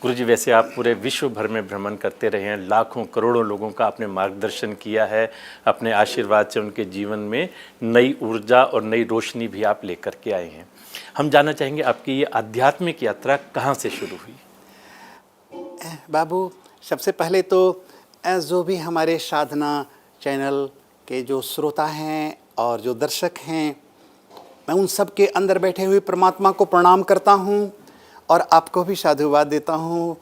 गुरुजी, वैसे आप पूरे विश्व भर में भ्रमण करते रहे हैं, लाखों करोड़ों लोगों का आपने मार्गदर्शन किया है, अपने आशीर्वाद से उनके जीवन में नई ऊर्जा और नई रोशनी भी आप लेकर के आए हैं। हम जानना चाहेंगे आपकी ये आध्यात्मिक यात्रा कहाँ से शुरू हुई? बाबू, सबसे पहले तो जो भी हमारे साधना चैनल के जो श्रोता हैं और जो दर्शक हैं, मैं उन सब के अंदर बैठे हुए परमात्मा को प्रणाम करता हूँ और आपको भी साधुवाद देता हूँ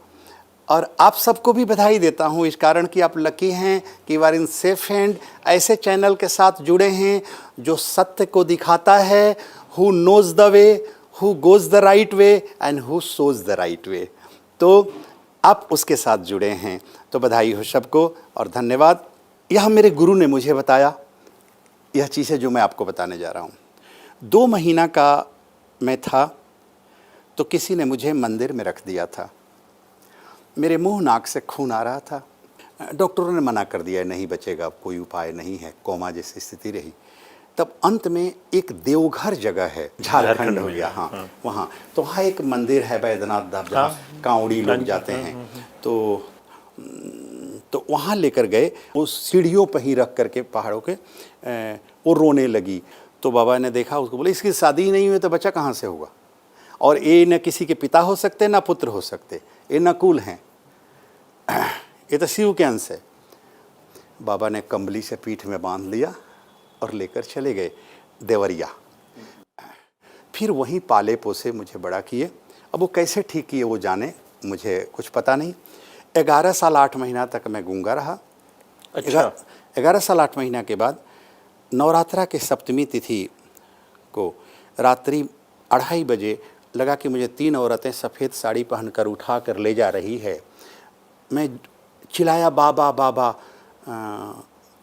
और आप सबको भी बधाई देता हूँ इस कारण कि आप लकी हैं कि you are in safe hand. ऐसे चैनल के साथ जुड़े हैं जो सत्य को दिखाता है, who knows the way, who goes the right way and who shows the right way. तो आप उसके साथ जुड़े हैं, तो बधाई हो सबको और धन्यवाद। यह मेरे गुरु ने मुझे बताया, यह चीज़ है जो मैं आपको बताने जा रहा हूँ। 2 महीना का मैं था तो किसी ने मुझे मंदिर में रख दिया था। मेरे मुंह नाक से खून आ रहा था। डॉक्टरों ने मना कर दिया, नहीं बचेगा, कोई उपाय नहीं है, कोमा जैसी स्थिति रही। तब अंत में एक देवघर जगह है, झारखंड हो गया, हाँ, वहाँ तो वहाँ एक मंदिर है बैद्यनाथ धाम, जहाँ कांवड़ी लोग जाते हैं। तो वहाँ लेकर गए, वो सीढ़ियों पर ही रख करके पहाड़ों के, वो रोने लगी। तो बाबा ने देखा उसको, बोले इसकी शादी ही नहीं हुई तो बच्चा कहाँ से होगा, और ये न किसी के पिता हो सकते न पुत्र हो सकते, ये नकुल हैं, ये तो शिव के अंश है। बाबा ने कंबली से पीठ में बांध लिया और लेकर चले गए देवरिया। फिर वहीं पाले पोसे मुझे बड़ा किए। अब वो कैसे ठीक किए वो जाने, मुझे कुछ पता नहीं। 11 साल 8 महीना तक मैं गूंगा रहा। अच्छा। 11 साल 8 महीना के बाद नवरात्रा के सप्तमी तिथि को रात्रि 2:30 बजे लगा कि मुझे 3 औरतें सफ़ेद साड़ी पहनकर उठा कर ले जा रही है। मैं चिल्लाया बाबा बाबा,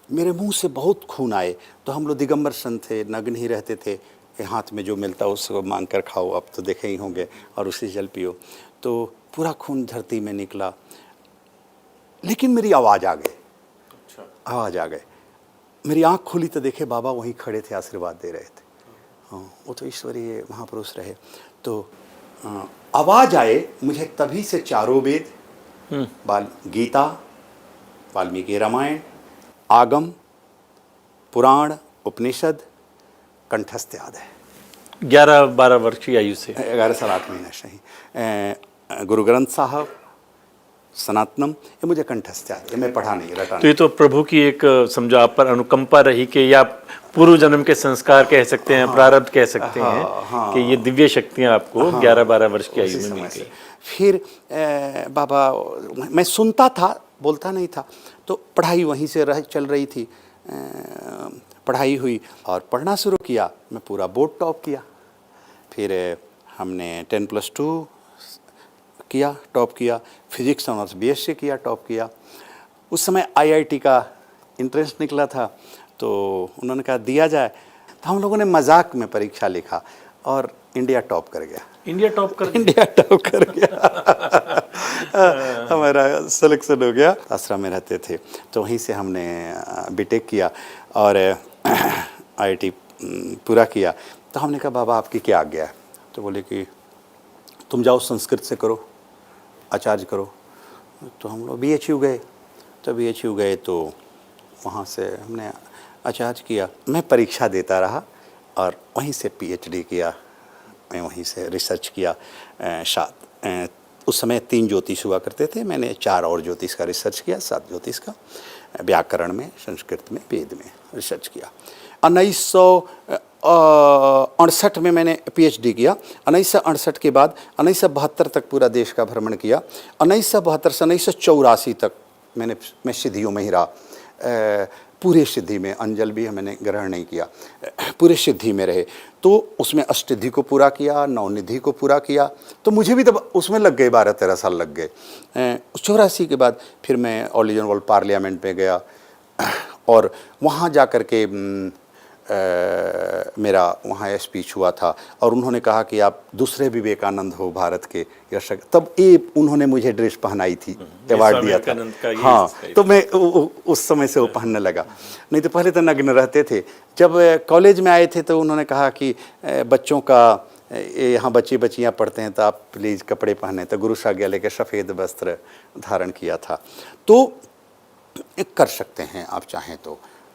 मेरे मुंह से बहुत खून आए। तो हम लोग दिगंबर संत थे, नग्न ही रहते थे, हाथ में जो मिलता उसको मांग कर खाओ, अब तो देखे ही होंगे, और उसी जल पियो। तो पूरा खून धरती में निकला, लेकिन मेरी आवाज़ आ गई। आवाज़ आ गई, मेरी आँख खुली तो देखे बाबा वहीं खड़े थे, आशीर्वाद दे रहे थे। हाँ, वो तो ईश्वरीय महापुरुष रहे। तो आवाज़ आए मुझे, तभी से चारों वेद, गीता, वाल्मीकि रामायण, आगम, पुराण, उपनिषद कंठस्थ याद है। 11-12 वर्ष की आयु से, 11 साल 8 महीने से ही गुरु ग्रंथ साहब, सनातनम, ये मुझे कंठस्थ याद है, मैं पढ़ा नहीं, रटा। तो ये तो प्रभु की एक समझो आप पर अनुकंपा रही कि, या पूर्व जन्म के संस्कार कह सकते हैं, प्रारब्ध कह सकते हैं कि ये दिव्य शक्तियाँ आपको 11-12 वर्ष की आयु में मिल गई। फिर बाबा, मैं सुनता था, बोलता नहीं था। तो पढ़ाई वहीं से चल रही थी। पढ़ाई हुई और पढ़ना शुरू किया। मैं पूरा बोर्ड टॉप किया। फिर हमने 10+2 किया, टॉप किया। फिजिक्स ऑनर्स BSc किया, टॉप किया। उस समय IIT का इंट्रेंस निकला था, तो उन्होंने कहा दिया जाए। तो हम लोगों ने मजाक में परीक्षा लिखा और इंडिया टॉप कर गया। इंडिया टॉप कर गया। हमारा सिलेक्शन हो गया। आश्रम में रहते थे, तो वहीं से हमने बीटेक किया और IIT पूरा किया। तो हमने कहा बाबा आपकी क्या आज्ञा है? तो बोले कि तुम जाओ संस्कृत से करो, आचार्य करो। तो हम लोग BHU गए। तो BHU गए तो वहाँ से हमने आचार्य किया। मैं परीक्षा देता रहा और वहीं से PhD किया। मैं वहीं से रिसर्च किया। उस समय 3 ज्योतिष हुआ करते थे, मैंने 4 और ज्योतिष का रिसर्च किया, 7 ज्योतिष का, व्याकरण में, संस्कृत में, वेद में रिसर्च किया। 1968 में मैंने PhD किया। 1968 के बाद 1972 तक पूरा देश का भ्रमण किया। 1972 से 1984 तक मैं सिद्धियों में ही रहा। पूरे सिद्धि में, अंजल भी मैंने ग्रहण नहीं किया, पूरे सिद्धि में रहे। तो उसमें अष्टसिद्धि को पूरा किया, नवनिधि को पूरा किया। तो मुझे भी तब उसमें लग गए, 12-13 साल लग गए। 84 के बाद फिर मैं ऑल इंडिया वर्ल्ड पार्लियामेंट में गया और वहाँ जा कर के मेरा वहाँ स्पीच हुआ था और उन्होंने कहा कि आप दूसरे विवेकानंद हो भारत के यशक। तब ये उन्होंने मुझे ड्रेस पहनाई थी, अवार्ड दिया था। हाँ, तो मैं उस समय से वो पहनने लगा। नहीं तो पहले तो नग्न रहते थे। जब कॉलेज में आए थे तो उन्होंने कहा कि बच्चों का ये यहाँ बच्ची बच्चियाँ पढ़ते हैं तो आप प्लीज़ कपड़े पहने, तो गुरु साज्ञा लेकर सफ़ेद वस्त्र धारण किया था। तो कर सकते हैं आप चाहें तो।